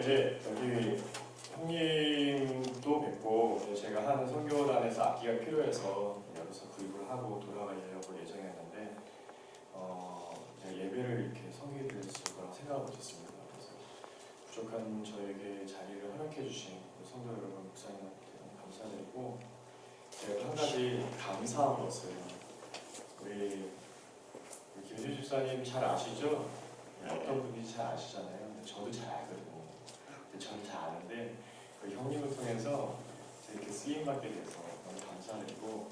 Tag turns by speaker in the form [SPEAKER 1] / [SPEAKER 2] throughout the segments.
[SPEAKER 1] 이제 여기 형님도 뵙고 제가 하는 선교단에서 악기가 필요해서 여기서 구입을 하고 돌아가려고 예정이었는데 제가 예배를 이렇게 성기해 드릴 거라고 생각을 못했습니다. 그래서 부족한 저에게 자리를 허락해 주신 성도 여러분, 목사님한테 감사드리고 제가 한 가지 감사한 것을 우리 김효주 집사님 잘 아시죠? 어떤 분인지 잘 아시잖아요. 근데 저도 잘 알거든요. 근데 저는 잘 아는데 그 형님을 통해서 이렇게 쓰임 받게 돼서 너무 감사드리고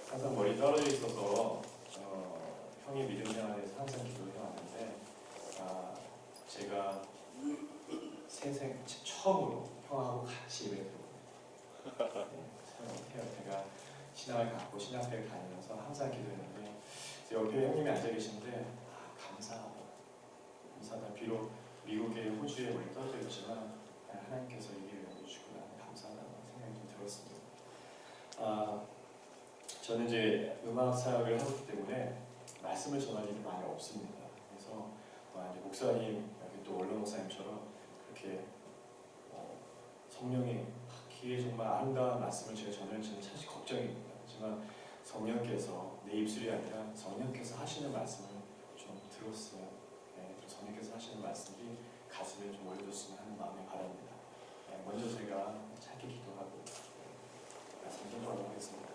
[SPEAKER 1] 항상 머리 떨어져 있어서 형님 믿음 생활에서 항상 기도해 왔는데 제가 세생 처음으로 형하고 같이 예배를 드렸거든요. 제가 신앙을 갖고 신학교를 다니면서 항상 기도했는데 옆에 형님이 앉아 계신데 감사하다. 비록 미국의 호주에 멀리 떨어져 있지만 하나님께서 이 길을 열어주시고 감사하다는 생각이 좀 들었습니다. 저는 이제 음악 사역을 하기 때문에 말씀을 전할 일이 많이 없습니다. 그래서 이제 목사님, 여기 또 원로 목사님처럼 그렇게 성령의 귀에 정말 아름다운 말씀을 제가 전할지는 사실 걱정입니다. 하지만 성령께서 내 입술이 아니라 성령께서 하시는 말씀을 좀 들었어요. 성령께서 하시는 말씀이 가슴에 좀 올려줬으면 하는 마음이 바랍니다. 먼저 제가 짧게 기도하고 말씀 전하도록 하겠습니다.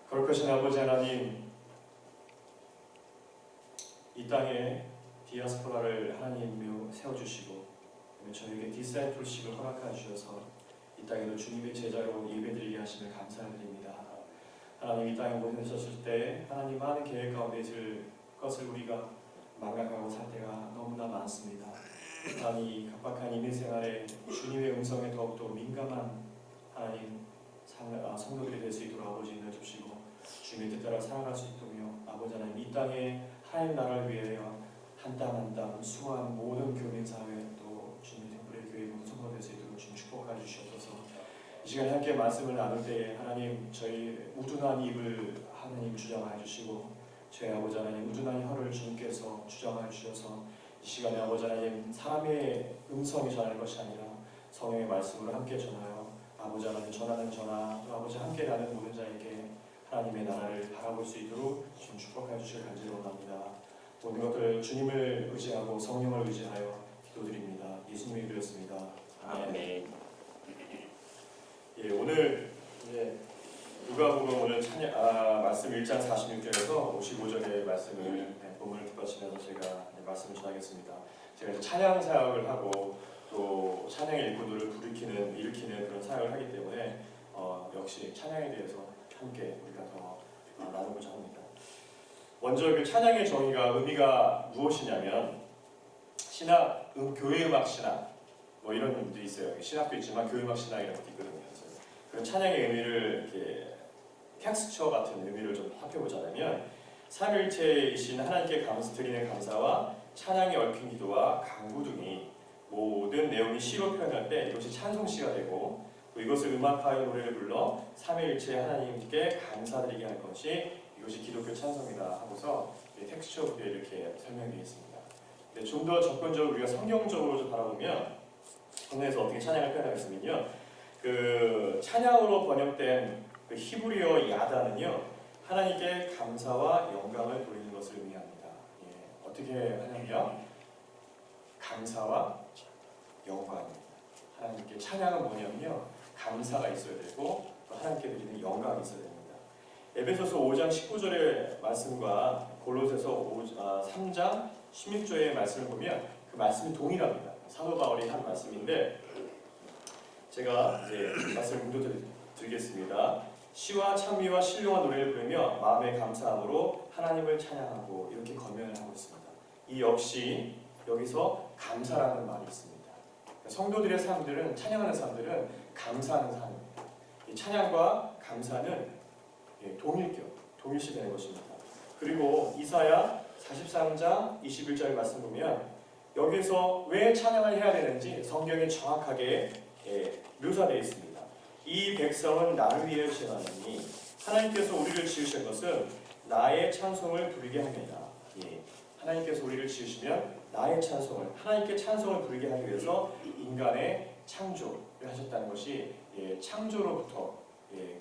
[SPEAKER 1] 거룩하신 아버지 하나님, 이 땅에 디아스포라를 하나님이 세워주시고 저에게 디사이플십을 허락해 주셔서 이 땅에도 주님의 제자로 예배드리게 하심을 감사드립니다. 하나님, 이 땅에 보내셨을 때 하나님 많은 계획 가운데 있을 것을 우리가 망각하고 살 때가 너무나 많습니다. 하나님, 각박한 인생생활에 주님의 음성에 더욱더 민감한 하나님 성도들이 될 수 있도록 아버지 인도해 주시고 주님의 뜻 따라 살아갈 수 있도며 아버지 하나님, 이 땅에 하나님 나라를 위하여 한 땀 한 땀 수고한 모든 교민사회 또 주님의 temple 교회 모든 성도 될 수 있도록 주님 축복해 주시옵소서. 이 시간에 함께 말씀을 나눌 때에 하나님, 저희 우둔한 입을 하나님 주장하여 주시고 저희 아버지 하나님 우둔한 혀를 주님께서 주장하여 주셔서 이 시간에 아버지 하나님 사람의 음성이 전하는 것이 아니라 성령의 말씀으로 함께 전하여 아버지 하나님 전하는 전하 또 아버지 함께 나는 모든 자에게 하나님의 나라를 바라볼 수 있도록 주님 축복하여 주실 간절히 원합니다. 모든 것들을 주님을 의지하고 성령을 의지하여 기도드립니다. 예수님이 드렸습니다. 아멘. 예, 오늘 이제 누가복음 오늘 말씀 1장 46절에서 55절의 말씀을 본문을 뒷받치면서 제가 말씀을 전하겠습니다. 제가 이제 찬양 사역을 하고 또 찬양의 일꾼들을 일으키는 그런 사역을 하기 때문에 역시 찬양에 대해서 함께 우리가 더 나누고자 합니다. 먼저 그 찬양의 정의가 의미가 무엇이냐면 신학, 교회 음악 신학 뭐 이런 분들이 있어요. 신학도 있지만 교회 음악 신학이라는 것도 있거든요. 그런 찬양의 의미를 이렇게 텍스처 같은 의미를 좀 살펴보자면 삼일체이신 하나님께 드리는 감사와 찬양에 얽힌 기도와 간구 등이 모든 내용이 시로 표현할 때 이것이 찬송시가 되고 또 이것을 음악하여 노래를 불러 삼일체 하나님께 감사드리게 할 것이 이것이 기독교 찬송이다 하고서 텍스처 부에 이렇게 설명되어 있습니다. 근데 좀 더 접근적으로 우리가 성경적으로 좀 바라보면 성경에서 어떻게 찬양을 표현하겠으면요, 그 찬양으로 번역된 그 히브리어 야다는요 하나님께 감사와 영광을 돌리는 것을 의미합니다. 어떻게 하냐면요, 감사와 영광입니다. 하나님께 찬양은 뭐냐면요, 감사가 있어야 되고 또 하나님께 드리는 영광이 있어야 됩니다. 에베소서 5장 19절의 말씀과 골로새서 3장 16절의 말씀을 보면 그 말씀이 동일합니다. 사도 바울이 한 말씀인데 제가 이제 말씀을 묵도드리겠습니다. 시와 찬미와 신령한 노래를 부르며 마음의 감사함으로 하나님을 찬양하고 이렇게 권면을 하고 있습니다. 이 역시 여기서 감사라는 말이 있습니다. 성도들의 사람들은, 찬양하는 사람들은 감사하는 사람입니다. 이 찬양과 감사는 동일시되는 것입니다. 그리고 이사야 43장 21절 말씀 보면 여기서 왜 찬양을 해야 되는지 성경에 정확하게 묘사되어 있습니다. 이 백성은 나를 위해 지어놨느니 하나님께서 우리를 지으신 것은 나의 찬송을 부르게 합니다. 하나님께서 우리를 지으시면 나의 찬송을, 하나님께 찬송을 부르게 하기 위해서 인간의 창조를 하셨다는 것이 창조로부터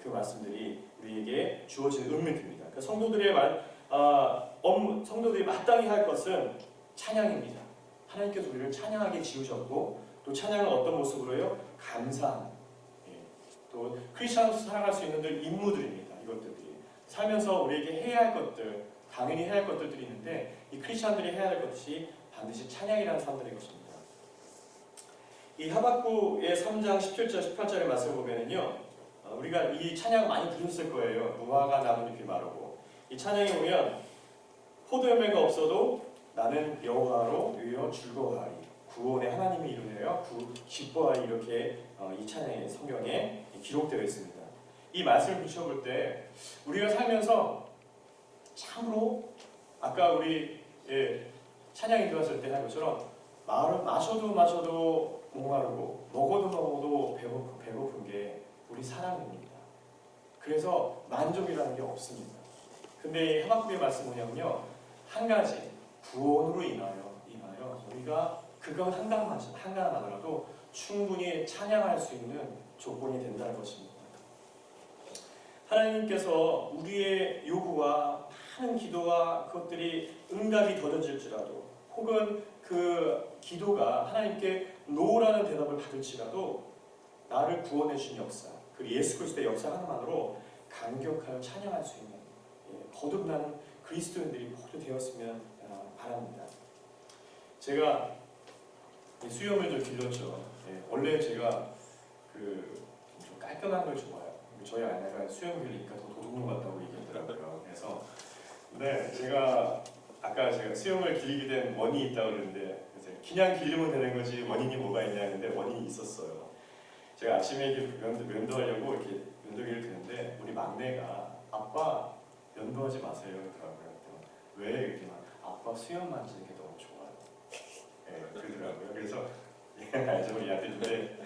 [SPEAKER 1] 그 말씀들이 우리에게 주어진 의미입니다. 그러니까 성도들이 마땅히 할 것은 찬양입니다. 하나님께서 우리를 찬양하게 지으셨고 또 찬양은 어떤 모습으로요? 감사함. 또 크리스천으로서 살아갈 수 있는 임무들입니다. 이것들이 살면서 우리에게 해야 할 것들, 당연히 해야 할 것들이 있는데 이 크리스천들이 해야 할 것이 반드시 찬양이라는 삶들의 것입니다. 이 하박국의 3장 17절 18절의 말씀을 보면은요, 우리가 이 찬양 많이 들으셨을 거예요. 무화과 나뭇잎이 마르고 이 찬양에 보면 포도 열매가 없어도 나는 여호와로 유여 즐거워하리, 구원의 하나님이 이루네요. 기뻐하리, 이렇게 이 찬양의 성경에 기록되어 있습니다. 이 말씀을 비춰볼 때 우리가 살면서 참으로 아까 우리 찬양이 들었을 때 한 것처럼 마셔도 목마르고 먹어도 배고픈 게 우리 사람입니다. 그래서 만족이라는 게 없습니다. 근데 이 하박국의 말씀 뭐냐면요, 한 가지 구원으로 인하여 우리가 그것 한가만으로도 충분히 찬양할 수 있는 조건이 된다는 것입니다. 하나님께서 우리의 요구와 많은 기도와 그것들이 응답이 더뎌질지라도 혹은 그 기도가 하나님께 노라는 대답을 받을지라도 나를 구원해 주신 역사, 그 예수 그리스도의 역사 하나만으로 감격하여 찬양할 수 있는 거듭나는 그리스도인들이 모두 되었으면 바랍니다. 제가 수염을 좀 길렀죠. 원래 제가 좀 깔끔한 걸 좋아해요. 저희 아내가 수염 길리니까 더 도둑놈 같다고 얘기하더라고요. 그래서 제가 아까 수염을 길리게 된 원인이 있다고 그러는데 그냥 길리면 되는 거지 원인이 뭐가 있냐 했는데 원인이 있었어요. 제가 아침에 면도하려고 이렇게 면도기를 드는데 우리 막내가 아빠 면도하지 마세요 그러더라고요. 왜? 이렇게 아빠 수염 만지는 게 너무 좋아요. 그러더라고요. 그래서 알죠 우리 아들인데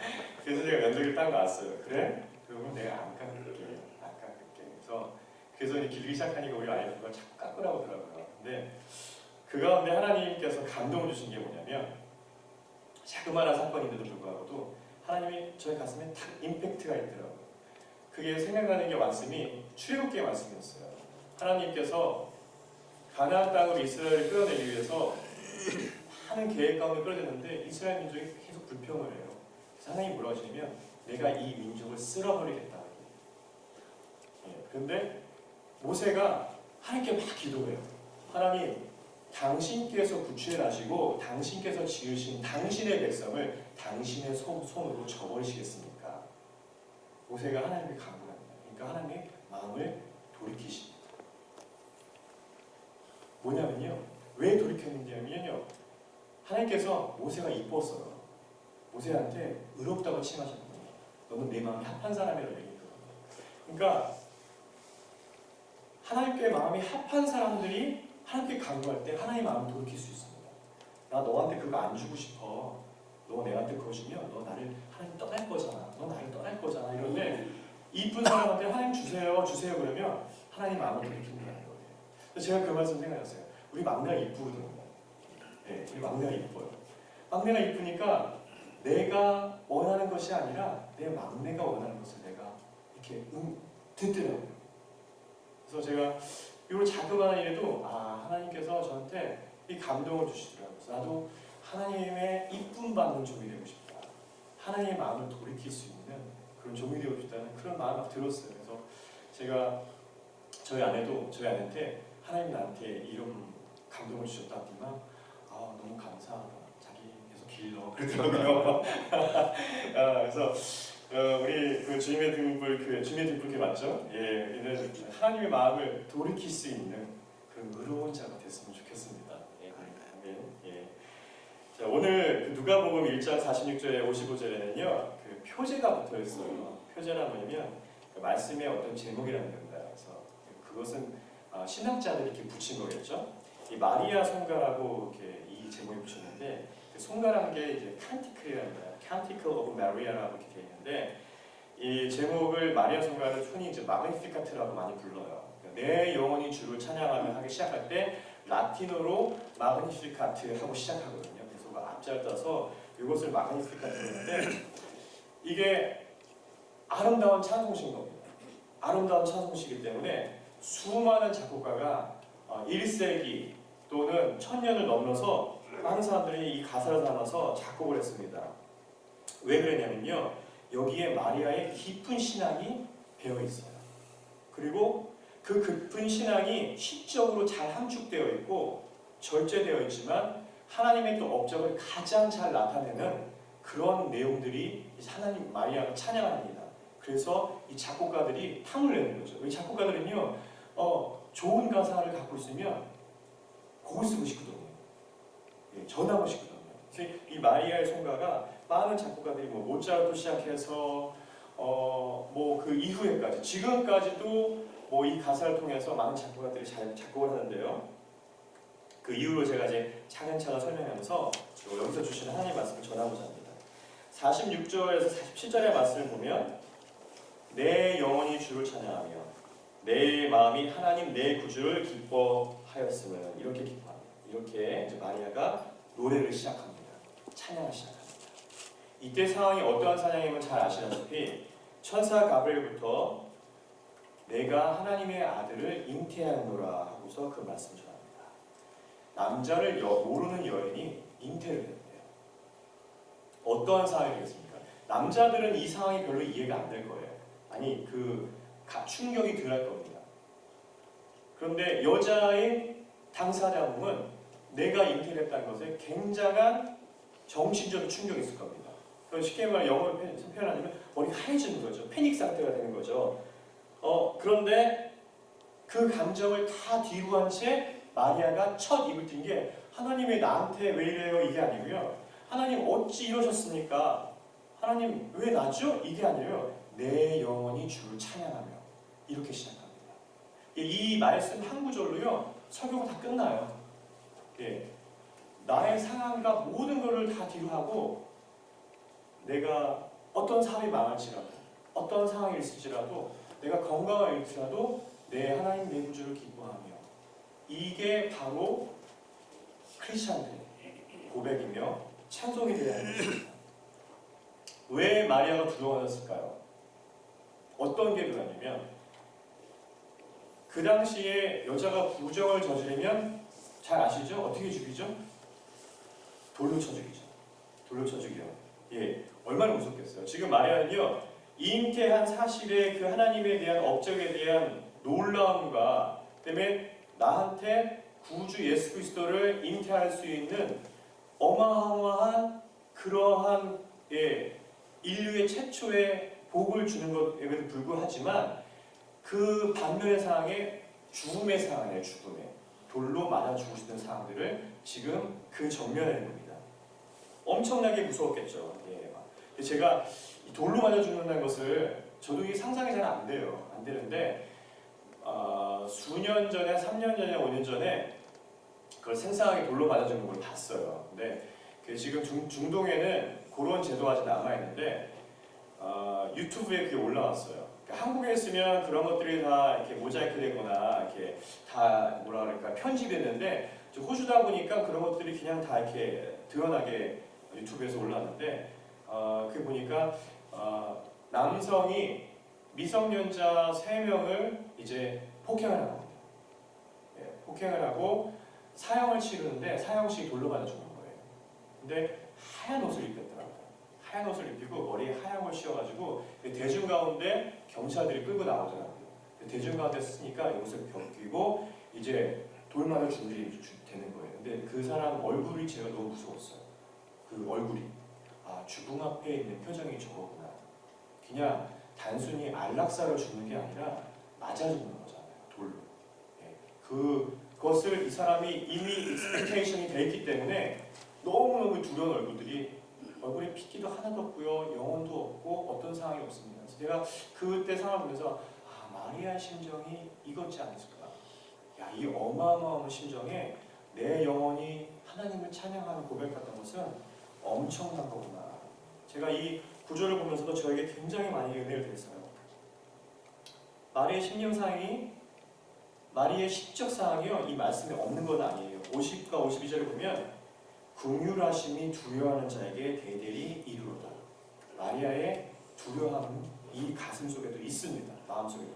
[SPEAKER 1] 그래서 제가 면도기를 딱 놨어요. 그래? 그러면 내가 안 깎을게. 그래서 이제 길기 시작하니까 우리 아이가 자꾸 깎으라고 하더라고요. 근데 그 가운데 하나님께서 감동을 주신 게 뭐냐면 자그마한 사건인데도 불구하고도 하나님이 저희 가슴에 딱 임팩트가 있더라고요. 그게 생각나는 게 말씀이 출애굽기의 말씀이었어요. 하나님께서 가나안 땅으로 이스라엘을 끌어내기 위해서 많은 계획 가운데 끌어냈는데 이스라엘 민족이 계속 불평을 해요. 그래서 하나님이 뭐라고 하시냐면 내가 이 민족을 쓸어버리겠다. 그런데 모세가 하나님께 막 기도해요. 하나님, 당신께서 구출하시고 당신께서 지으신 당신의 백성을 당신의 손으로 저버리시겠습니까? 모세가 하나님께 간구합니다. 그러니까 하나님의 마음을 돌이키십니다. 뭐냐면요, 왜 돌이켰는지면요, 하나님께서 모세가 이뻤어요. 모세한테 의롭다고 칭하셨거든요. 너는 내 마음이 합한 사람이라고 얘기했거든요. 그러니까 하나님께 마음이 합한 사람들이 하나님께 간구할 때 하나님의 마음을 돌이킬 수 있습니다. 나 너한테 그거 안 주고 싶어. 너 내한테 그거 주면 너 나를 하나님 떠날 거잖아. 너 나를 떠날 거잖아. 이런데 이쁜 사람한테 하나님 주세요 그러면 하나님 마음을 돌이킨다는 거예요. 그래서 제가 그 말씀 생각났어요. 우리 막내가 이쁘거든요. 우리 막내가 이뻐요. 막내가 이쁘니까 내가 원하는 것이 아니라 내 막내가 원하는 것을 내가 이렇게 듣더라고요. 그래서 제가 이런 자그마한 일에도 하나님께서 저한테 이 감동을 주시더라고요. 그래서 나도 하나님의 이쁨 받는 종이 되고 싶다. 하나님의 마음을 돌이킬 수 있는 그런 종이 되고 싶다는 그런 마음이 들었어요. 그래서 제가 저희 아내한테 하나님 나한테 이런 감동을 주셨다더니만 너무 감사하다. 자기 계속 길러 그러더라고요. 그래서 우리 그 주님의 등불교회 맞죠? 이는 하나님의 마음을 돌이킬 수 있는 그런 의로운 자가 됐으면 좋겠습니다. 자, 오늘 그 누가복음 1장 46절에 55절에는요 그 표제가 붙어 있어요. 표제란 뭐냐면 그 말씀의 어떤 제목이라는 겁니다. 그래서 그것은 신학자들이 이렇게 붙인 거겠죠. 이 마리아 송가라고 이렇게 이 제목이 붙였는데 그 송가라는 게 이제 칸티클이랍니다. Canticle of Maria라고 이렇게 되어 있는데 이 제목을 마리아 송가를 흔히 이제 마그니피카트라고 많이 불러요. 내 영혼이 주를 찬양하며 하기 시작할 때 라틴어로 마그니피카트 하고 시작하거든요. 그래서 그 앞자를 따서 이것을 마그니피카트 하는데 이게 아름다운 찬송시인 겁니다. 아름다운 찬송시이기 때문에 수많은 작곡가가 1세기 또는 1000년을 넘어서 많은 사람들이 이 가사를 담아서 작곡을 했습니다. 왜 그러냐면요, 여기에 마리아의 깊은 신앙이 배어 있어요. 그리고 그 깊은 신앙이 시적으로 잘 함축되어 있고 절제되어 있지만 하나님의 또 업적을 가장 잘 나타내는 그런 내용들이 하나님 마리아가 찬양합니다. 그래서 이 작곡가들이 탐을 내는 거죠. 이 작곡가들은요, 좋은 가사를 갖고 있으면 곡을 쓰고 싶거든요. 예, 전하고 싶거든요. 그래서 이 마리아의 송가가 많은 작곡가들이 모차르트 시작해서 뭐 그 이후에까지 지금까지도 뭐 이 가사를 통해서 많은 작곡가들이 잘 작곡을 하는데요. 그 이후로 제가 이제 차근차근 설명하면서 여기서 주신 하나님 말씀을 전하고자 합니다. 46절에서 47절의 말씀을 보면 내 영혼이 주를 찬양하며 내 마음이 하나님 내 구주를 기뻐하였음은 이렇게 기뻐합니다. 이렇게 이제 마리아가 노래를 시작합니다. 찬양을 시작합니다. 이때 상황이 어떠한 사냥임을 잘 아시다시피 천사 가브리엘부터 내가 하나님의 아들을 잉태하노라 하고서 그 말씀을 전합니다. 남자를 모르는 여인이 잉태를 했대요. 어떠한 상황이겠습니까? 남자들은 이 상황이 별로 이해가 안 될 거예요. 아니 충격이 덜할 겁니다. 그런데 여자의 당사자분은 내가 잉태를 했다는 것에 굉장한 정신적 충격이 있을 겁니다. 쉽게 말해 영어로 표현하면 머리가 하얘지는 거죠. 패닉 상태가 되는 거죠. 그런데 그 감정을 다 뒤로 한 채 마리아가 첫 입을 띈 게 하나님이 나한테 왜 이래요? 이게 아니고요. 하나님 어찌 이러셨습니까? 하나님 왜 나죠? 이게 아니에요. 내 영혼이 주를 찬양하며 이렇게 시작합니다. 이 말씀 한 구절로요 설교가 다 끝나요. 예, 나의 상황과 모든 것을 다 뒤로 하고 내가 어떤 삶이 망할지라도 어떤 상황이 있을지라도 내가 건강을 잃지라도 내 하나님 내 구주를 기뻐하며 이게 바로 크리스천들의 고백이며 찬송이 되어야 하는 것입니다. 왜 마리아가 두려워졌을까요? 어떤 게 그러냐면 그 당시에 여자가 부정을 저지르면 잘 아시죠? 어떻게 죽이죠? 돌로 쳐 죽이죠. 돌로 쳐 죽여요. 예, 얼마나 무섭겠어요. 지금 마리아는요 잉태한 사실의 그 하나님에 대한 업적에 대한 놀라움과 때문에 나한테 구주 예수 그리스도를 잉태할 수 있는 어마어마한 그러한 인류의 최초의 복을 주는 것에도 불구하지만 그 반면의 상황에 죽음의 상황이에요. 죽음에 돌로 맞아 죽으시는 상황들을 지금 그 정면에 있는 겁니다. 엄청나게 무서웠겠죠. 예. 제가 돌로 맞아 죽는다는 것을 저도 이게 상상이 잘 안 돼요. 안 되는데 수년 전에, 3년 전에, 5년 전에 그걸 생생하게 돌로 맞아 죽는 걸 봤어요. 근데 지금 중동에는 그런 제도가 아직 남아 있는데 유튜브에 그게 올라왔어요. 그러니까 한국에 있으면 그런 것들이 다 이렇게 모자이크 되거나 이렇게 다 뭐라 그럴까 편집됐는데 호주다 보니까 그런 것들이 그냥 다 이렇게 드러나게 유튜브에서 올라왔는데 그게 보니까 남성이 미성년자 3명을 이제 폭행을 합니다. 예, 폭행을 하고 사형을 치르는데 사형씩 돌로 맞아 죽는 거예요. 근데 하얀 옷을 입혔더라고요. 하얀 옷을 입히고 머리에 하얀 걸 씌워가지고 대중 가운데 경찰들이 끌고 나오더라고요. 대중 가운데 쓰니까 이 옷을 벗기고 이제 돌 맞아 죽는 일이 되는 거예요. 근데 그 사람 얼굴이 제가 너무 무서웠어요. 그 얼굴이 죽음 앞에 있는 표정이 저거구나. 그냥 단순히 안락사를 죽는 게 아니라 맞아 죽는 거잖아요. 돌로. 예. 그것을 이 사람이 이미 익스펙테이션이 돼 있기 때문에 너무너무 두려운 얼굴에 핏기도 하나도 없고요. 영혼도 없고 어떤 상황이 없습니다. 그래서 제가 그때 상황을 보면서 마리아의 심정이 이것지 않을까. 야, 이 어마어마한 심정에 내 영혼이 하나님을 찬양하는 고백했던 것은 엄청난 거구나. 제가 이 구절을 보면서도 저에게 굉장히 많이 은혜를 됐어요. 마리아의 심령 상황이 마리의 시적 사항이요 이 말씀에 없는 건 아니에요. 50과 52절을 보면 긍휼하심이 두려워하는 자에게 대대리 이르로다. 마리아의 두려움은 이 가슴 속에도 있습니다. 마음 속에도.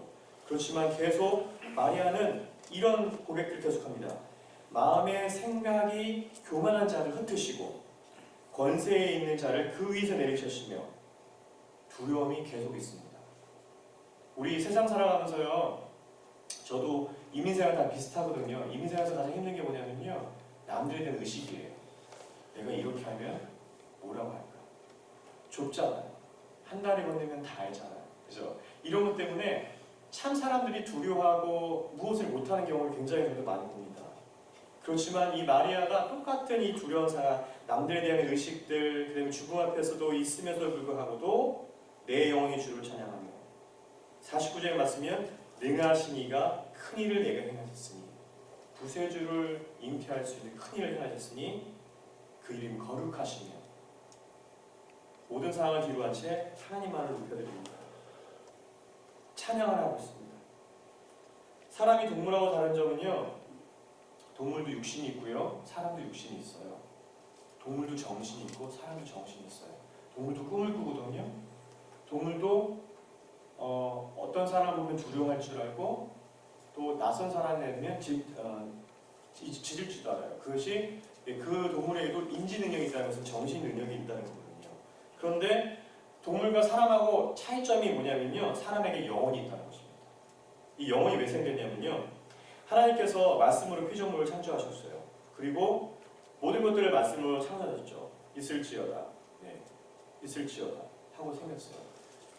[SPEAKER 1] 그렇지만 계속 마리아는 이런 고백을 계속합니다. 마음의 생각이 교만한 자를 흩으시고 권세에 있는 자를 그 위에서 내리셨으며 두려움이 계속 있습니다. 우리 세상 살아가면서요, 저도 이민생활 다 비슷하거든요. 이민생활에서 가장 힘든 게 뭐냐면요, 남들에 대한 의식이에요. 내가 이렇게 하면 뭐라고 할까? 좁잖아요. 한 달에 건네면 다 알잖아요. 그죠? 이런 것 때문에 참 사람들이 두려워하고 무엇을 못하는 경우를 굉장히 저도 많이 봅니다. 그렇지만 이 마리아가 똑같은 이 두려운 사람, 남들에 대한 의식들, 그다음에 죽음 앞에서도 있음에도 불구하고도 내 영혼이 주를 찬양하며 49절에 말씀이면 능하신 이가 큰 일을 내가 행하셨으니 부세주를 잉태할 수 있는 큰 일을 행하셨으니 그 이름이 거룩하시며 모든 상황을 뒤로한 채 하나님만을 높여드립니다. 찬양을 하고 있습니다. 사람이 동물하고 다른 점은요, 동물도 육신이 있고요, 사람도 육신이 있어요. 동물도 정신이 있고 사람도 정신이 있어요. 동물도 꿈을 꾸거든요. 동물도 어떤 사람 보면 두려워할 줄 알고 또 낯선 사람에 대면 짖을 줄도 알아요. 그것이 그 동물에게도 인지 능력이 있다는 것은 정신 능력이 있다는 거거든요. 그런데 동물과 사람하고 차이점이 뭐냐면요, 사람에게 영혼이 있다는 것입니다. 이 영혼이 왜 생겼냐면요, 하나님께서 말씀으로 피조물을 창조하셨어요. 그리고 모든 것들을 말씀으로 창조하셨죠. 있을지어다, 네, 있을지어다 하고 생겼어요.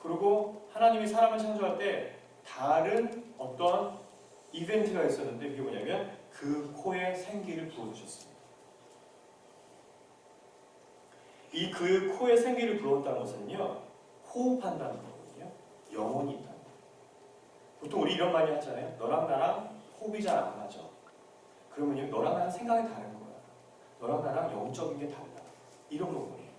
[SPEAKER 1] 그리고 하나님이 사람을 창조할 때 다른 어떤 이벤트가 있었는데 그게 뭐냐면 그 코에 생기를 부어주셨습니다. 이 그 코에 생기를 불었다는 것은요, 호흡한다는 거거든요. 영혼이 있다는 거예요. 보통 우리 이런 말이 하잖아요. 너랑 나랑 호흡이 잘 안 맞아. 그러면 너랑 나랑 생각이 다른 거야. 너랑 나랑 영적인 게 달라. 이런 거거든요.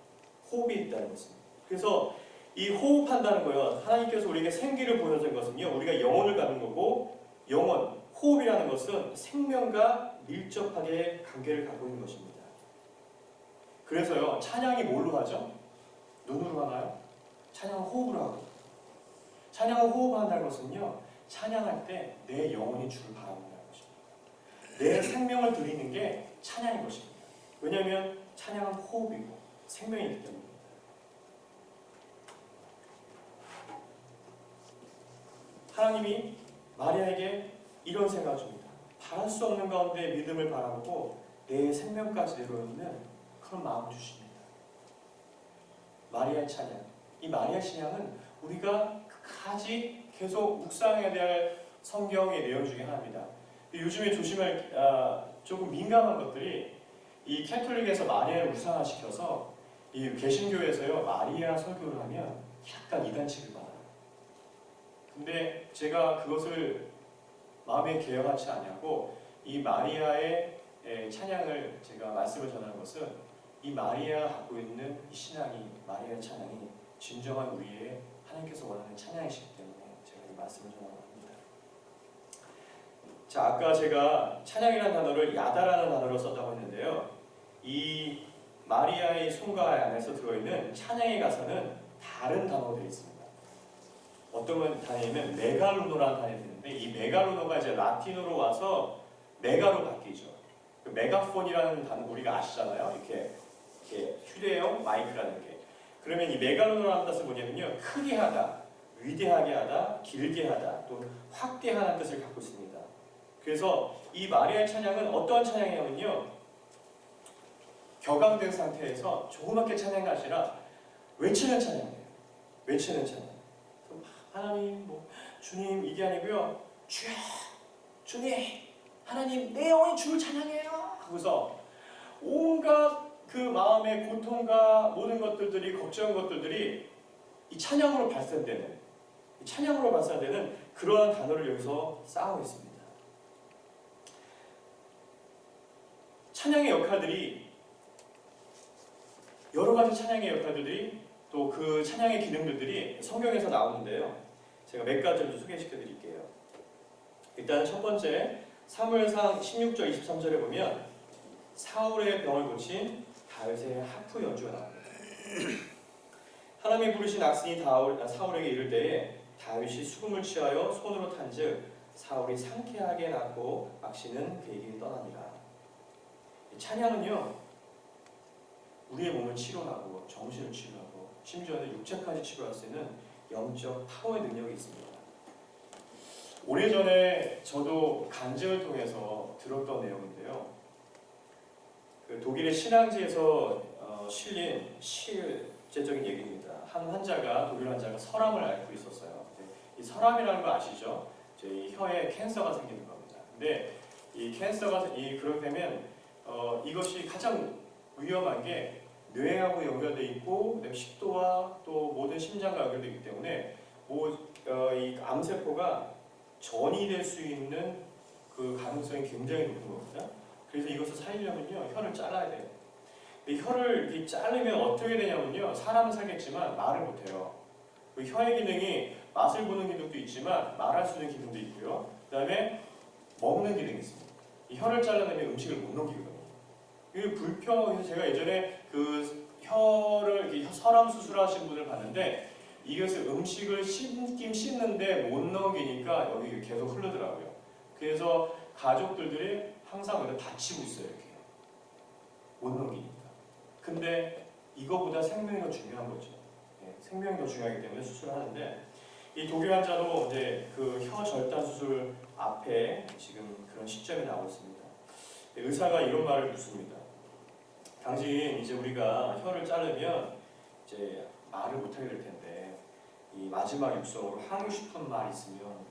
[SPEAKER 1] 호흡이 있다는 것은. 그래서 이 호흡한다는 거요, 하나님께서 우리에게 생기를 보여준 것은요, 우리가 영혼을 갖는 거고, 영혼, 호흡이라는 것은 생명과 밀접하게 관계를 갖고 있는 것입니다. 그래서요, 찬양이 뭘로 하죠? 눈으로 하나요? 찬양은 호흡으로 하고. 찬양을 호흡한다는 것은요, 찬양할 때 내 영혼이 주를 바라본다는 것입니다. 내 생명을 드리는 게 찬양인 것입니다. 왜냐하면 찬양은 호흡이고 생명이기 때문입니다. 하나님이 마리아에게 이런 생각을 줍니다. 바랄 수 없는 가운데 믿음을 바라보고 내 생명까지 내려놓는 그런 마음을 주십니다. 마리아의 찬양. 이 마리아 찬양은 우리가 끝까지 계속 묵상해야 될 성경의 내용 중에 하나입니다. 요즘에 조심할 조금 민감한 것들이 이 캐톨릭에서 마리아를 우상화시켜서 이 개신교에서요, 마리아 설교를 하면 약간 이단치를 받아요. 근데 제가 그것을 마음에 개혁하지 않냐고 이 마리아의 찬양을 제가 말씀을 전하는 것은 이 마리아가 갖고 있는 이 신앙이, 마리아의 찬양이 진정한 우리의 하나님께서 원하는 찬양이시기 때문에 제가 이 말씀을 전하고 합니다. 자, 아까 제가 찬양이라는 단어를 야다라는 단어로 썼다고 했는데요, 이 마리아의 손가 안에서 들어있는 찬양의 가사는 다른 단어들이 있습니다. 어떤 단어냐면 메갈루노라는 단어가 있는데, 이 메갈루노가 이제 라틴어로 와서 메가로 바뀌죠. 그 메가폰이라는 단어 우리가 아시잖아요. 이렇게 휴대용 마이크라는 게. 그러면 이 메갈루노라는 뜻은 뭐냐면요, 크게 하다, 위대하게 하다, 길게 하다, 또 확대하는 뜻을 갖고 있습니다. 그래서 이 마리아의 찬양은 어떠한 찬양이냐면요, 격앙된 상태에서 조그맣게 찬양이 아니라 외치는 찬양이에요. 외치는 찬양. 하나님, 주님, 이게 아니고요, 주여, 주님, 하나님, 내 영혼이 주를 찬양해요 하고서 온갖 그 마음의 고통과 모든 것들이, 걱정 것들이 이 찬양으로 발산되는, 그러한 단어를 여기서 쌓고 있습니다. 찬양의 역할들이, 여러 가지 찬양의 역할들이, 또 그 찬양의 기능들이 성경에서 나오는데요, 제가 몇 가지를 소개시켜 드릴게요. 일단 첫 번째 사무엘상 16절 23절에 보면 사울의 병을 고친 다윗의 하프 연주가 나옵니다. 하나님이 부르신 악신이 사울에게 이를 때에 다윗이 수금을 취하여 손으로 탄즉 사울이 상쾌하게 낫고 악신은 그에게 떠나니라. 찬양은요, 우리의 몸을 치료하고 정신을 치료하고 심지어는 육체까지 치료할 수 있는 영적 파워의 능력이 있습니다. 오래전에 저도 간증을 통해서 들었던 내용인데요. 그 독일의 신앙지에서 실린 실제적인 얘기입니다. 한 환자가, 독일 환자가 설암을 앓고 있었어요. 이 설암이라는 거 아시죠? 이 혀에 캔서가 생기는 겁니다. 근데 이 캔서가 그렇게 되면 이것이 가장 위험한 게 뇌하고 연결돼 있고 식도와 또 모든 심장과 연결되어 있기 때문에 이 암세포가 전이될 수 있는 그 가능성이 굉장히 높은 겁니다. 그래서 이것을 살리려면요, 혀를 잘라야 돼요. 근데 혀를 이렇게 자르면 어떻게 되냐면요, 사람은 살겠지만 말을 못해요. 그 혀의 기능이 맛을 보는 기능도 있지만 말할 수 있는 기능도 있고요. 그 다음에 먹는 기능이 있습니다. 이 혀를 잘라내면 음식을 못 넘기거든요. 이 불평, 제가 예전에 그 혀를 이렇게 설암 수술하신 분을 봤는데 이것을 음식을 씹는데 못 넘기니까 여기 계속 흐르더라고요. 그래서 가족들이 항상 여기다 받치고 있어요. 이렇게 못 넘기니까. 근데 이거보다 생명이 더 중요한 거죠. 생명이 더 중요하기 때문에 수술을 하는데 이 독일 환자도 이제 그 혀 절단 수술 앞에 지금 그런 시점이 나오고 있습니다. 의사가 이런 말을 묻습니다. 당신 이제 우리가 혀를 자르면 이제 말을 못하게 될 텐데 이 마지막 육성으로 하고 싶은 말 있으면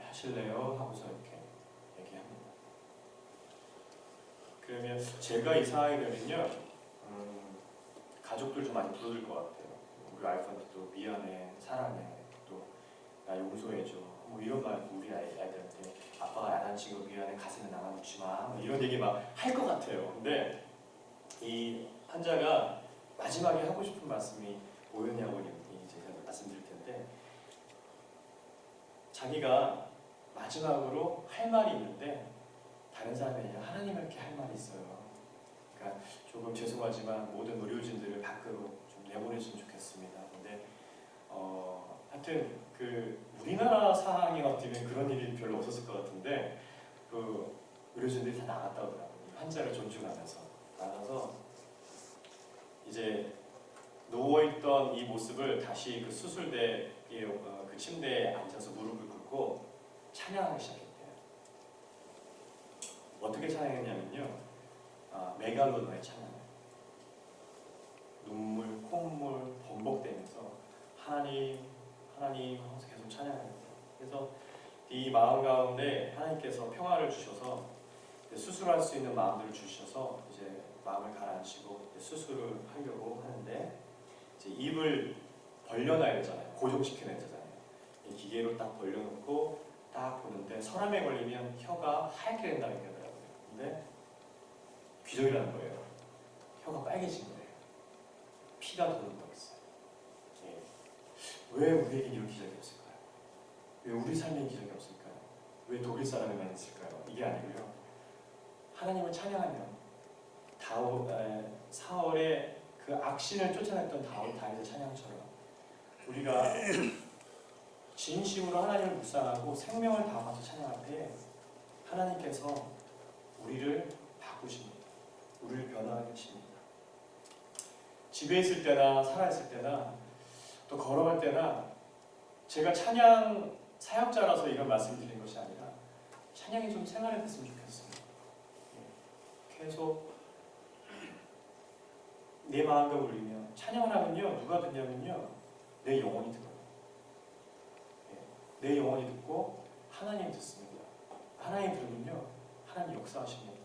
[SPEAKER 1] 하실래요? 하고서 이렇게 얘기합니다. 그러면 제가 이 상황이 되면요, 가족들 좀 많이 불러줄 것 같아요. 우리 와이프한테 또 미안해, 사랑해, 또 나 용서해줘, 뭐 이런 말 우리 아이들한테 아빠가 야단친 거 미안해, 가슴에 남아놓지 마, 뭐 이런 얘기 막 할 것 같아요. 근데 이 환자가 마지막에 하고 싶은 말씀이 뭐였냐고 제가 말씀드릴 텐데, 자기가 마지막으로 할 말이 있는데 다른 사람이 아니라 하나님께 할 말이 있어요. 그러니까 조금 죄송하지만 모든 의료진들을 밖으로 좀 내보내주면 좋겠습니다. 근데 하여튼 그 우리나라 상황이 같으면 그런 일이 별로 없었을 것 같은데 그 의료진들이 다 나갔다 오더라고요. 환자를 존중하면서 나가서 이제 누워있던 이 모습을 다시 그 수술대 그 침대에 앉아서 무릎을 꿇고 찬양하기 시작했대요. 어떻게 찬양했냐면요, 메갈로노의 찬양, 눈물, 콧물 번복되면서 하나님 하면서 계속 찬양합니다. 그래서 이 마음 가운데 하나님께서 평화를 주셔서 수술할 수 있는 마음들을 주셔서 이제 마음을 가라앉히고 수술을 하려고 하는데 이제 입을 벌려놔야 되잖아요. 고정시켜야 되잖아요. 이 기계로 딱 벌려놓고 딱 보는데 설암에 걸리면 혀가 하얗게 된다는 게 하더라고요. 근데 귀족이라는 거예요. 혀가 빨개진 거예요. 피가 도는다고 했어요. 왜 우리에게 이런 기적이 없을까요? 왜 우리 삶에 기적이 없을까요? 왜 독일 사람에만 있을까요? 이게 아니고요. 하나님을 찬양하면 사울의 그 악신을 쫓아냈던 다윗의 찬양처럼 우리가 진심으로 하나님을 묵상하고 생명을 다하면서 찬양할 때 하나님께서 우리를 바꾸십니다. 우리를 변화하게 하십니다. 집에 있을 때나 살아있을 때나 또 걸어갈 때나 제가 찬양 사역자라서 이런 말씀 드린 것이 아니라 찬양이 좀 생활에 됐으면 좋겠어요. 계속 내 마음과 울리며 찬양을 하면요, 누가 듣냐면요, 내 영혼이 들어요. 내 영혼이 듣고 하나님이 듣습니다. 하나님 들으면요, 하나님 역사하십니다.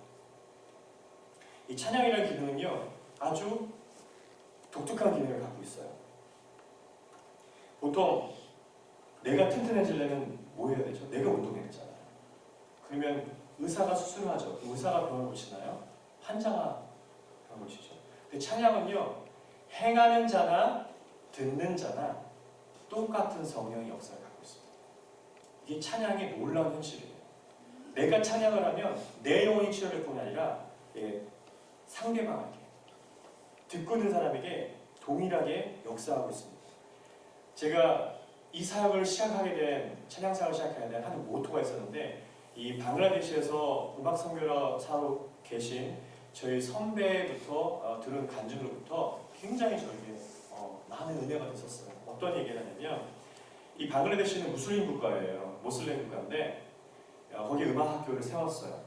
[SPEAKER 1] 이 찬양이라는 기능은요, 아주 독특한 기능을 갖고 있어요. 보통 내가 튼튼해지려면 뭐 해야 되죠? 내가 운동해야 되잖아요. 그러면 의사가 수술을 하죠. 의사가 병을 고치나요? 환자가 병을 고치죠. 근데 찬양은요, 행하는 자나 듣는 자나 똑같은 성령의 역사를 갖고 있습니다. 이게 찬양의 놀라운 현실이에요. 내가 찬양을 하면 내 영혼이 치료될 뿐 아니라 상대방에게, 듣고 있는 사람에게 동일하게 역사하고 있습니다. 제가 이 사역을 시작하게 된, 찬양 사역을 시작하게 된 한 모토가 있었는데, 이 방글라데시에서 음악 선교사로 계신 저희 선배부터 들은 간증으로부터 굉장히 저에게 많은 은혜가 됐었어요. 어떤 얘기를 하냐면, 이 방글라데시는 무슬림 국가예요. 모슬렘 국가인데 거기 음악 학교를 세웠어요.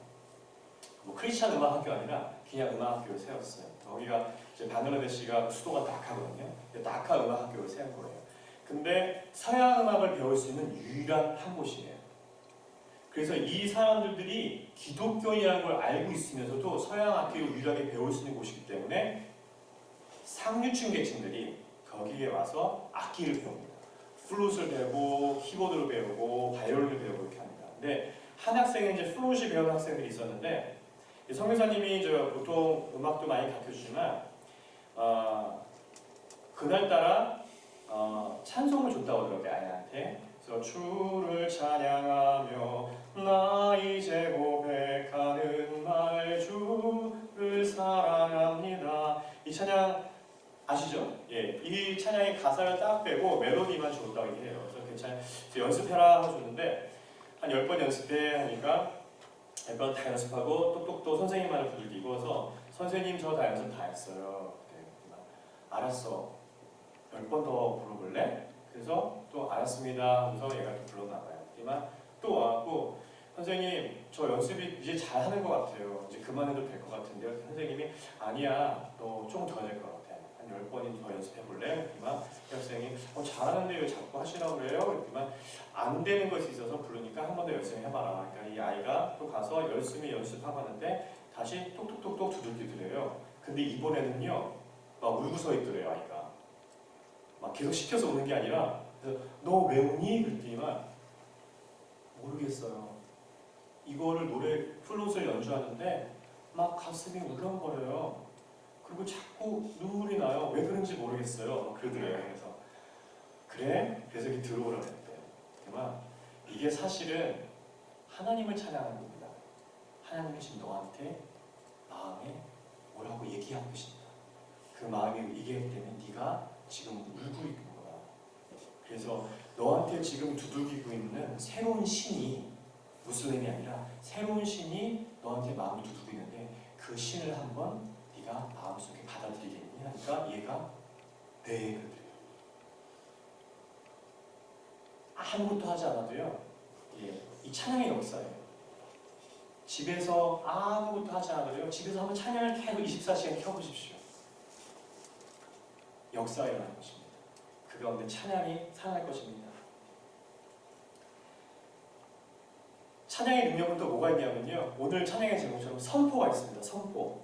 [SPEAKER 1] 뭐 크리스찬 음악 학교 아니라 그냥 음악 학교를 세웠어요. 거기가 이제 방글라데시가 수도가 다카거든요. 다카 음악 학교를 세운 거예요. 근데 서양 음악을 배울 수 있는 유일한 한 곳이에요. 그래서 이 사람들이 기독교인이라는 걸 알고 있으면서도 서양 악기를 유일하게 배울 수 있는 곳이기 때문에 상류층 계층들이 거기에 와서 악기를 배웁니다. 플룻을 배우고 키보드를 배우고 바이올린을 배우고 이렇게 합니다. 근데 한 학생은 이제 플룻을 배우는 학생들이 있었는데 선교사님이 보통 음악도 많이 가르쳐주지만 그날따라 찬송을 줬다고 하더라고요. 아이한테. 그래서 주를 찬양하며 나 이제 고백하는 말 주를 사랑합니다. 이 찬양 아시죠? 예, 이 찬양의 가사를 딱 빼고 멜로디만 줬다고 얘기해요. 그래서 괜찮아요. 연습해라 하셨는데 한 10번 연습해 하니까 10번 다 연습하고 똑똑똑 선생님 말을 부르기고 해서 선생님 저 다 연습 다 했어요. 알았어. 10번 더 불러볼래? 그래서 또 알았습니다 하면서 얘가 또 불러나가요. 하지만 또 와갖고 선생님 저 연습이 이제 잘하는 것 같아요. 이제 그만해도 될 것 같은데요. 선생님이 아니야 너 좀 더 될 것 같아. 한 10번이 더 연습해볼래? 그랬더니 학생이 잘하는데 왜 자꾸 하시라고 그래요? 그랬더니 안 되는 것이 있어서 부르니까 한 번 더 열심히 해봐라. 그러니까 이 아이가 또 가서 열심히 연습하고 하는데 다시 똑똑똑똑 두들기더래요. 근데 이번에는요 막 울고 서 있더래요. 아이가 막 계속 시켜서 우는 게 아니라 너 왜 우니? 그랬더니만 모르겠어요. 이거를 노래 플룻을 연주하는데 막 가슴이 울렁거려요. 그리고 자꾸 눈물이 나요. 왜 그런지 모르겠어요. 막 그러더래요. 그래서 그래? 그래서 이렇게 들어오라고 했대요. 그러면 이게 사실은 하나님을 찬양하는 겁니다. 하나님이 지금 너한테 마음에 뭐라고 얘기하고 계신다. 그 마음이 얘기하기 때문에 네가 지금 울고 있는 거야. 그래서 너한테 지금 두들기고 있는 새로운 신이 무슬림이 아니라 새로운 신이 너한테 마음을 두들기고 있는데 그 신을 한번 네가 마음속에 받아들이겠니? 하니까 얘가 네 그러더래요. 아무것도 하지 않아도요. 이 찬양의 역사예요. 집에서 아무것도 하지 않아도요. 집에서 한번 찬양을 계속 24시간 켜보십시오. 역사가 일어날 것입니다. 그 가운데 찬양이 살아날 것입니다. 찬양의 능력은 또 뭐가 있냐면요. 오늘 찬양의 제목처럼 선포가 있습니다. 선포.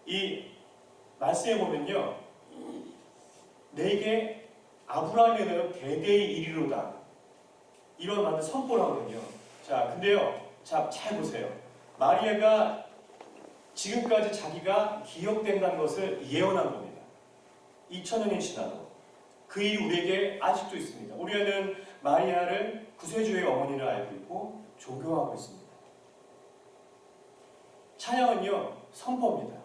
[SPEAKER 1] 이 말씀에 보면요. 내게 아브라함의 은혜로 대대의 이리로다. 이런 말을 선포를 하거든요. 자, 근데요. 자, 잘 보세요. 마리아가 지금까지 자기가 기억된다는 것을 예언한 겁니다. 2000년이 지나도 그 일이 우리에게 아직도 있습니다. 우리는 마리아를 구세주의 어머니를 알고 있고 존경하고 있습니다. 찬양은요 선포입니다.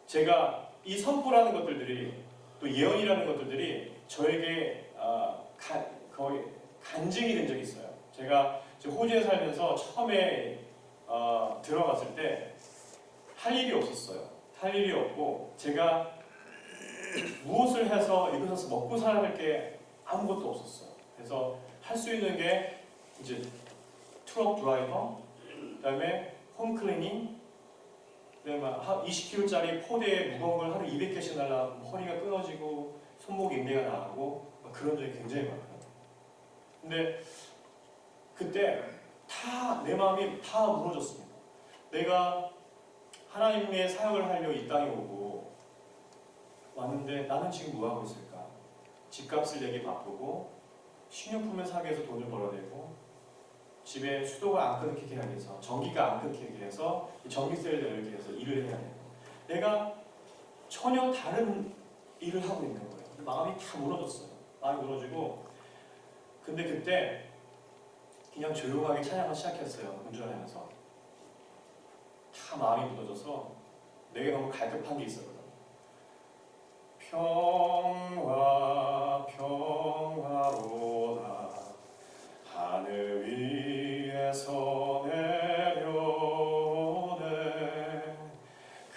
[SPEAKER 1] 제가 이 선포라는 것들이 또 예언이라는 것들이 저에게 거의 간증이 된 적이 있어요. 제가 호주에 살면서 처음에 들어갔을 때 할 일이 없었어요. 할 일이 없고 제가 무엇을 해서 이곳에서 먹고 살아갈 게 아무것도 없었어요. 그래서 할 수 있는 게 이제 트럭 드라이버, 그다음에 홈클리닝, 그다음에 20kg짜리 포대에 무거운 걸 하루 200개씩 날라 허리가 끊어지고 손목 인대가 나가고 그런 적이 굉장히 많아요. 근데 그때 다 내 마음이 다 무너졌습니다. 내가 하나님의 사역을 하려고 이 땅에 오고 왔는데 나는 지금 뭐 하고 있을까? 집값을 내기 바쁘고 식료품을 사기 위해서 돈을 벌어야 되고 집에 수도가 안 끊기게 하기 위해서 전기가 안 끊기게 해서 전기세를 내기 위해서 일을 해야 되고 내가 전혀 다른 일을 하고 있는 거예요. 마음이 다 무너졌어요. 마음이 무너지고 근데 그때 그냥 조용하게 찬양을 시작했어요. 운전하면서. 다 마음이 무너져서 내게 너무 갈급한 게 있었거든. 평화 평화로다 하늘 위에서 내려오네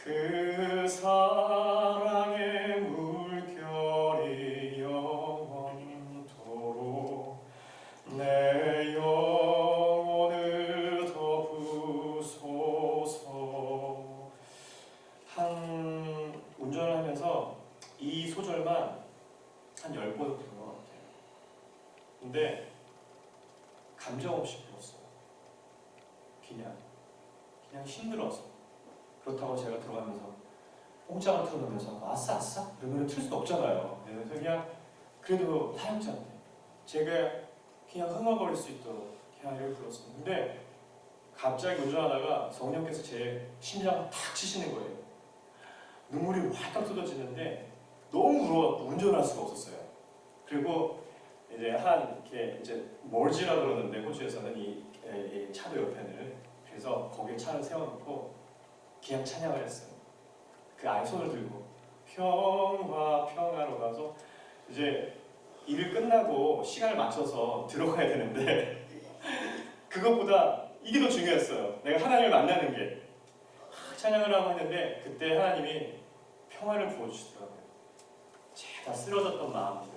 [SPEAKER 1] 그 사랑의 물결이 영원토록 내 영혼을 덮으소서. 운전을 하면서 이 소절만 한 10번 부른 것 같아요. 근데 감정 없이 불렀어요. 그냥 힘들어서. 그렇다고 제가 들어가면서 뽕짝을 틀어놓으면서 아싸 아싸? 그러면 틀 수 없잖아요. 그래서 그냥 그래도 사역자인데 제가 그냥 흥얼거릴 수 있도록 그냥 이렇게 불렀어요. 근데 갑자기 운전하다가 성령께서 제 심장을 탁 치시는 거예요. 눈물이 활짝 쏟아지는데 너무 울어갖고 운전할 수가 없었어요. 그리고 이제 이렇게 이제 몰지라 그러는데 호주에서는 이 차도 옆에는 그래서 거기에 차를 세워놓고 그냥 찬양을 했어요. 그 안에 손을 들고 평화 평화로 가서 이제 일을 끝나고 시간을 맞춰서 들어가야 되는데 그것보다 이게 더 중요했어요. 내가 하나님을 만나는 게. 찬양을 하고 했는데 그때 하나님이 평화를 부어주시더라고요. 다 쓰러졌던 마음들.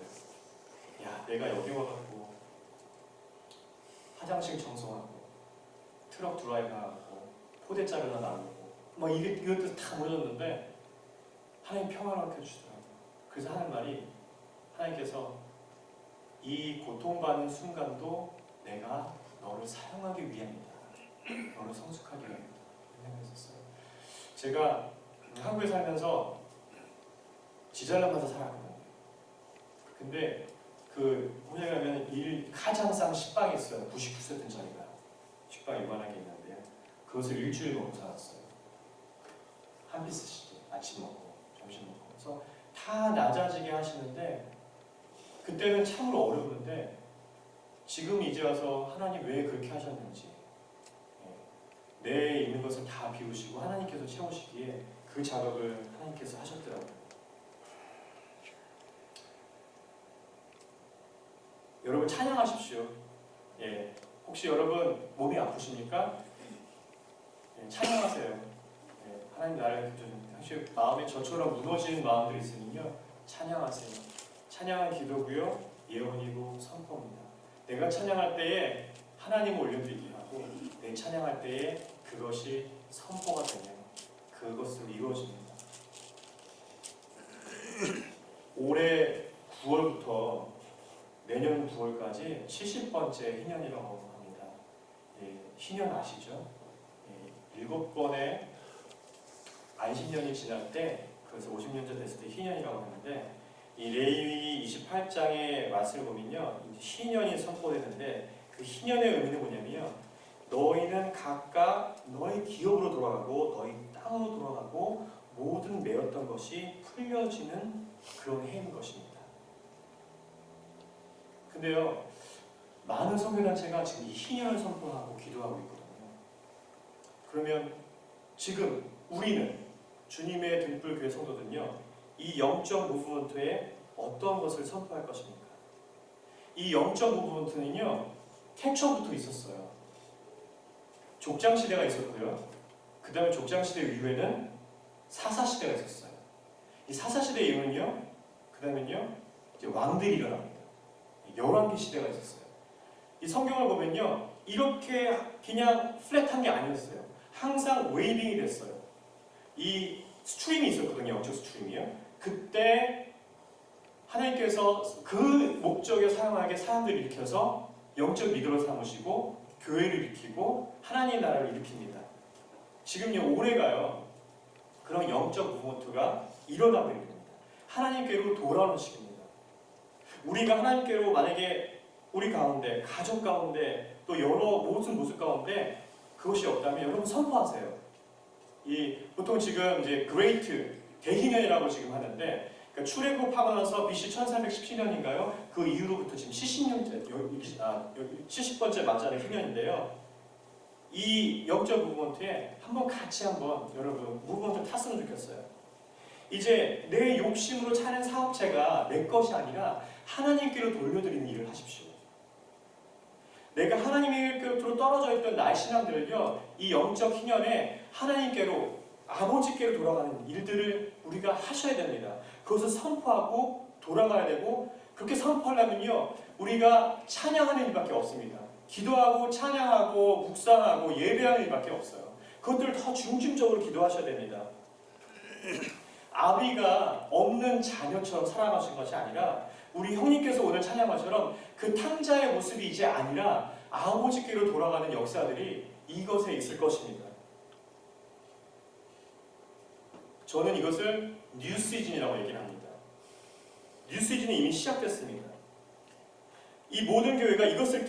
[SPEAKER 1] 야, 내가 여기 와갖고 화장실 청소하고 트럭 드라이브하고 포대자루나 나누고 막 이것도 다 무너졌는데 하나님 평화를 켜주시더라고요. 그래서 하는 말이 하나님께서 이 고통받는 순간도 내가 너를 사용하기 위함이다. 너를 성숙하기 위함이다. 생각했었어요. 제가 한국에 살면서 지잘난면서 살았거든요. 근데 그 혼자 가면 가장 싼 식빵이 있어요. 99센트짜리가. 식빵 이만하게 있는데요. 그것을 일주일 먹고 살았어요. 한 피스씩 아침 먹고 점심 먹고. 그래서 다 낮아지게 하시는데 그때는 참으로 어려웠는데 지금 이제 와서 하나님 왜 그렇게 하셨는지 내에 있는 것을 다 비우시고 하나님께서 채우시기에 그 작업을 하나님께서 하셨더라고요. 여러분 찬양하십시오. 예, 혹시 여러분 몸이 아프십니까? 예, 찬양하세요. 예, 하나님 나를 사실 마음에 저처럼 무너지는 마음들이 있으면요 찬양하세요. 찬양은 기도고요, 예언이고 선포입니다. 내가 찬양할 때에 하나님을 올려드리기 하고 내 찬양할 때에 그것이 선포가 되면 그것으로 이루어집니다. 올해 9월부터 내년 9월까지 70번째 희년이라고 합니다. 예, 희년 아시죠? 예, 7번의 안식년이 지날 때 그래서 50년째 됐을 때 희년이라고 하는데 이 레위기 28장의 말씀을 보면요 희년이 선포되는데 그 희년의 의미는 뭐냐면요 너희는 각각 너희 기업으로 돌아가고 너희 땅으로 돌아가고 모든 매었던 것이 풀려지는 그런 해인 것입니다. 근데요 많은 선교단체가 지금 이 희년을 선포하고 기도하고 있거든요. 그러면 지금 우리는 주님의 등불 교회 성도들은요 이 영적 무브먼트에 어떤 것을 선포할 것입니까? 이 영적 무브먼트는요 태초부터 있었어요. 족장시대가 있었고요. 그 다음에 족장시대 이후에는 사사시대가 있었어요. 이 사사시대 이후는요 그 다음에는요 이제 왕들이 일어납니다. 열왕기 시대가 있었어요. 이 성경을 보면요 이렇게 그냥 플랫한 게 아니었어요. 항상 웨이빙이 됐어요. 이 스트림이 있었거든요. 영적 스트림이요. 그때 하나님께서 그 목적에 사용하게 사람들을 일으켜서 영적 리더를 삼으시고 교회를 일으키고 하나님의 나라를 일으킵니다. 지금요 올해가요 그런 영적 무브먼트가 일어나고 있는 겁니다. 하나님께로 돌아오는 시기입니다. 우리가 하나님께로 만약에 우리 가운데 가족 가운데 또 여러 모든 모습 가운데 그것이 없다면 여러분 선포하세요. 보통 지금 이제 그레이트 대희년이라고 지금 하는데 그러니까 출애굽하고 나서 BC 1417년인가요? 그 이후로부터 지금 70년째, 70번째 맞이하는 휴년인데요. 이 영적 무브먼트에 한번 같이 한번 여러분 무브먼트 탔으면 좋겠어요. 이제 내 욕심으로 차린 사업체가 내 것이 아니라 하나님께로 돌려드리는 일을 하십시오. 내가 하나님의 곁으로 떨어져 있던 나의 신앙들을요, 이 영적 희년에 하나님께로, 아버지께로 돌아가는 일들을 우리가 하셔야 됩니다. 그것을 선포하고 돌아가야 되고, 그렇게 선포하려면요, 우리가 찬양하는 일밖에 없습니다. 기도하고 찬양하고 묵상하고 예배하는 일밖에 없어요. 그것들을 더 중심적으로 기도하셔야 됩니다. 아비가 없는 자녀처럼 살아가신 것이 아니라 우리 형님께서 오늘 찬양처럼 그 탕자의 모습이 이제 아니라 아버지께로 돌아가는 역사들이 이것에 있을 것입니다. 저는 이것을 뉴 시즌이라고 얘기를 합니다. 뉴 시즌이 이미 시작됐습니다. 이 모든 교회가 이것을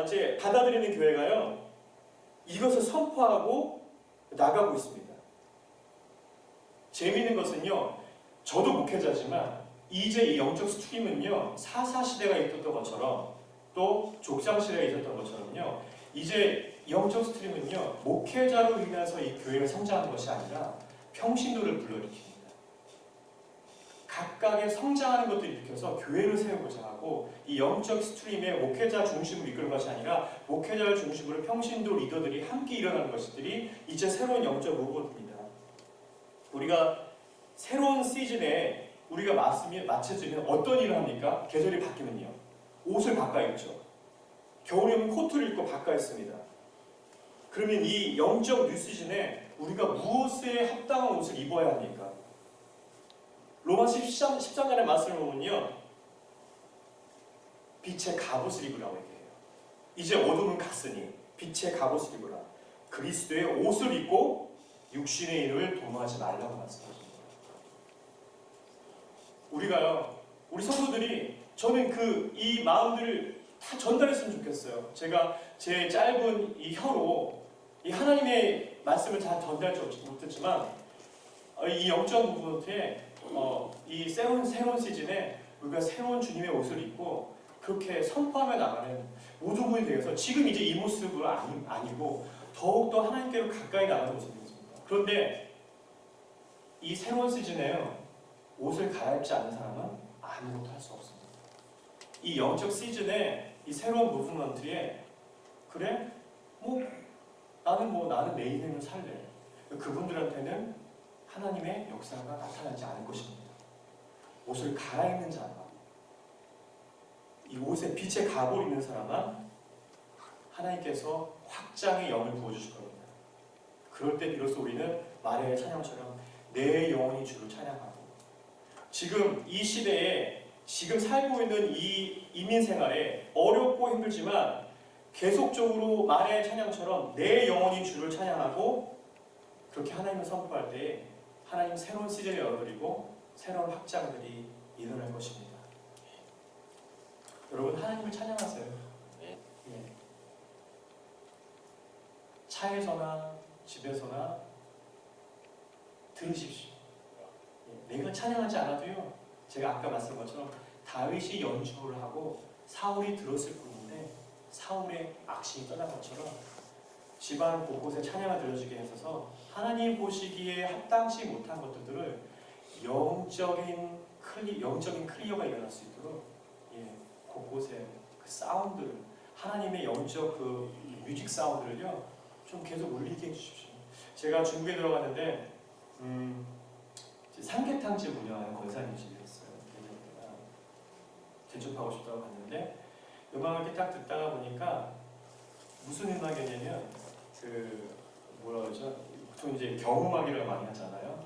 [SPEAKER 1] 이제 받아들이는 교회가요, 이것을 선포하고 나가고 있습니다. 재미있는 것은요, 저도 목회자지만 이제 이 영적 스트림은요, 사사시대가 있었던 것처럼 또 족장시대가 있었던 것처럼요, 이제 영적 스트림은요, 목회자로 인해서 이 교회가 성장하는 것이 아니라 평신도를 불러일으킵니다. 각각의 성장하는 것들을 일으켜서 교회를 세우고자 하고, 이 영적 스트림에 목회자 중심으로 이끄는 것이 아니라 목회자를 중심으로 평신도 리더들이 함께 일어나는 것들이 이제 새로운 영적 무브먼트입니다. 우리가 새로운 시즌에 우리가 맞춰지면 어떤 일을 합니까? 계절이 바뀌면요, 옷을 바꿔 입죠. 겨울에 오면 코트를 입고 바꿔 입습니다. 그러면 이 영적 뉴 시즌에 우리가 무엇에 합당한 옷을 입어야 합니까? 로마서 13장의 말씀을 보면요, 빛의 갑옷을 입으라고 얘기해요. 이제 어둠은 갔으니 빛의 갑옷을 입으라. 그리스도의 옷을 입고 육신의 일을 도모하지 말라고 말씀하십니다. 우리가요, 우리 성도들이, 저는 이 마음들을 다 전달했으면 좋겠어요. 제가 제 짧은 이 혀로 이 하나님의 말씀을 잘 전달하지 못했지만, 이 영적 무브먼트에 이 새로운 시즌에 우리가 새로운 주님의 옷을 입고 그렇게 선포하며 나가는 모든 분이 되어서 지금 이제 이 모습을 아니고 더욱더 하나님께로 가까이 나가는 모습입니다. 그런데 이 새로운 시즌에요, 옷을 갈아입지 않는 사람은 아무것도 할 수 없습니다. 이 영적 시즌에 이 새로운 무브먼트에, 그래? 나는 내 인생을 살래. 그분들한테는 하나님의 역사가 나타나지 않을 것입니다. 옷을 갈아입는 자가, 이 옷에 빛의 갑옷 입는 사람은 하나님께서 확장의 영을 부어주실 겁니다. 그럴 때 비로소 우리는 마리아의 찬양처럼 내 영혼이 주를 찬양하고, 지금 이 시대에 지금 살고 있는 이 이민 생활에 어렵고 힘들지만 계속적으로 마리아의 찬양처럼 내 영혼이 주를 찬양하고 그렇게 하나님을 선포할 때 하나님 새로운 시즌을 열어드리고 새로운 확장들이 일어날 것입니다. 여러분, 하나님을 찬양하세요. 네. 차에서나 집에서나 들으십시오. 내가 찬양하지 않아도요, 제가 아까 말씀한 것처럼 다윗이 연주를 하고 사울이 들었을 뿐인데 사울의 악신이 떠난 것처럼 집안 곳곳에 찬양을 들려주게 해서 하나님 보시기에 합당치 못한 것들을 영적인 클리어가 일어날 수 있도록 곳곳에 그 사운드를, 하나님의 영적 그 뮤직 사운드를요 좀 계속 울리게 해주십시오. 제가 중국에 들어갔는데 삼계탕집 운영하는 권사님 집이었어요. 대접하고 싶다고 갔는데 음악을 이렇게 딱 듣다가 보니까 무슨 음악이냐면 뭐라 그러죠? 보통 이제 경음악이라고 많이 하잖아요.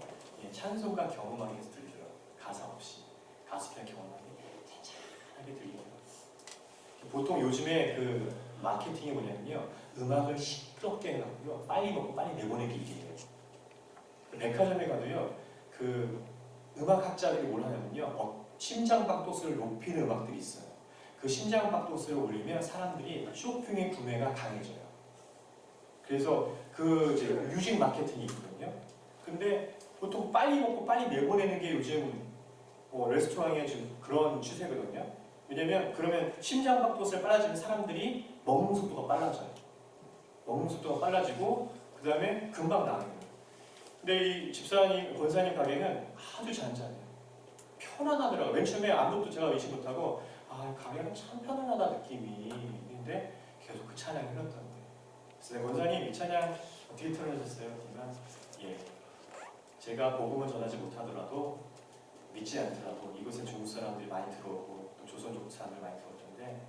[SPEAKER 1] 찬송가 경음악이 계속 들리더라고요. 가사 없이 가수편 경음악이 잔잔하게 들리더라고요. 보통 요즘에 그 마케팅이 뭐냐면요, 음악을 시끄럽게 해가지고요, 빨리 먹고 빨리 내보내기 일이에요. 백화점에 가도요, 그 음악학자들이 뭘 하냐면요, 심장박도수를 높이는 음악들이 있어요. 그 심장박도수를 올리면 사람들이 쇼핑의 구매가 강해져요. 그래서 그 이제 뮤직 마케팅이 있거든요. 근데 보통 빨리 먹고 빨리 내보내는 게 요즘 레스토랑에 지금 그런 추세거든요. 왜냐면 그러면 심장박동을 빨라지는 사람들이 먹는 속도가 빨라져요. 먹는 속도가 빨라지고 그 다음에 금방 나아요. 근데 이 집사님, 권사님 가게는 아주 잔잔해요. 편안하더라고요. 맨 처음에 아무것도 제가 의식 못하고 가게는 참 편안하다 느낌이 있는데 계속 그 찬양이 흘렀던 거예요. 그래서 권사님 이 찬양 어떻게 틀어주셨어요? 그러면 제가 복음을 전하지 못하더라도 믿지 않더라도 이곳에 중국 사람들이 많이 들어오고 또 조선족 사람들이 많이 들어오는데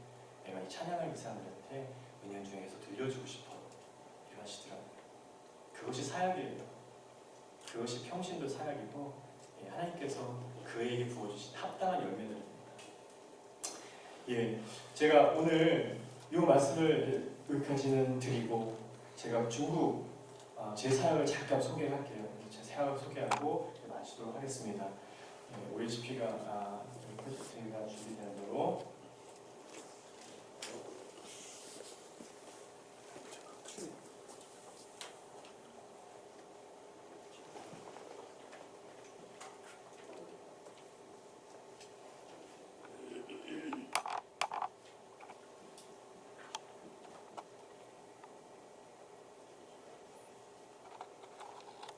[SPEAKER 1] 내가 이 찬양을 이 사람들한테 은연중에서 들려주고 싶어 이러시더라고요. 그것이 사역이에요. 그것이 평신도 사역이고 하나님께서 그에게 부어주신 합당한 열매들입니다. 제가 오늘 이 말씀을 여기까지는 드리고 제가 중국 제 사역을 잠깐 소개할게요. 제 사역을 소개하고 마치도록 하겠습니다. OHP가 프로젝트가 준비되는 대로